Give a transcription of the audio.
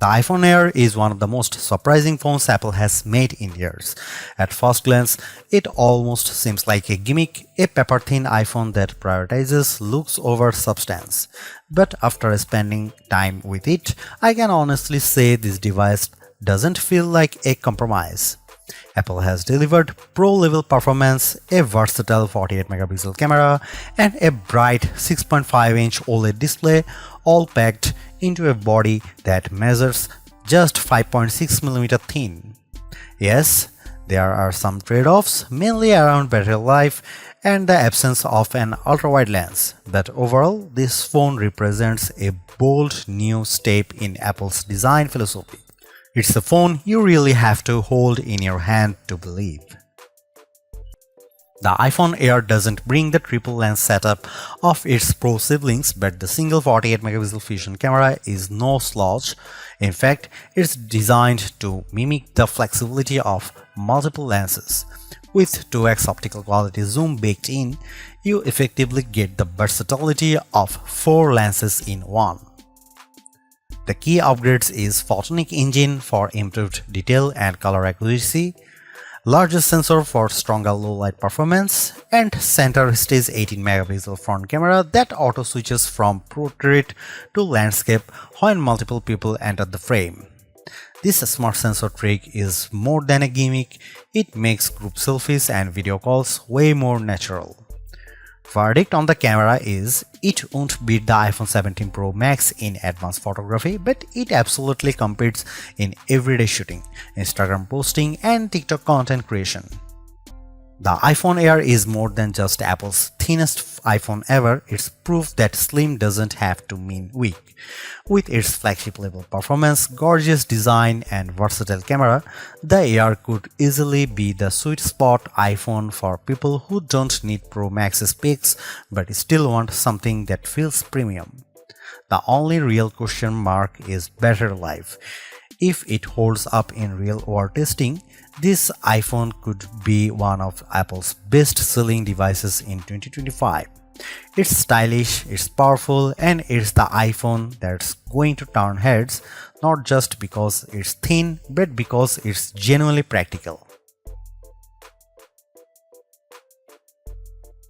The iPhone Air is one of the most surprising phones Apple has made in years. At first glance, it almost seems like a gimmick, a paper-thin iPhone that prioritizes looks over substance. But after spending time with it, I can honestly say this device doesn't feel like a compromise. Apple has delivered pro-level performance, a versatile 48-megapixel camera, and a bright 6.5-inch OLED display, all packed into a body that measures just 5.6mm thin. Yes, there are some trade-offs, mainly around battery life and the absence of an ultra-wide lens, but overall, this phone represents a bold new step in Apple's design philosophy. It's a phone you really have to hold in your hand to believe. The iPhone Air doesn't bring the triple lens setup of its Pro siblings, but the single 48-megapixel fusion camera is no slouch. In fact, it's designed to mimic the flexibility of multiple lenses. With 2x optical quality zoom baked in, you effectively get the versatility of 4 lenses in one. The key upgrades is Photonic Engine for improved detail and color accuracy, larger sensor for stronger low-light performance, and center stage 18-megapixel front camera that auto-switches from portrait to landscape when multiple people enter the frame. This smart sensor trick is more than a gimmick, it makes group selfies and video calls way more natural. Verdict on the camera is, it won't beat the iPhone 17 Pro Max in advanced photography, but it absolutely competes in everyday shooting, Instagram posting, and TikTok content creation. The iPhone Air is more than just Apple's thinnest iPhone ever, it's proof that slim doesn't have to mean weak. With its flagship level performance, gorgeous design, and versatile camera, the Air could easily be the sweet spot iPhone for people who don't need Pro Max specs but still want something that feels premium. The only real question mark is battery life. If it holds up in real-world testing, this iPhone could be one of Apple's best-selling devices in 2025. It's stylish, it's powerful, and it's the iPhone that's going to turn heads, not just because it's thin, but because it's genuinely practical.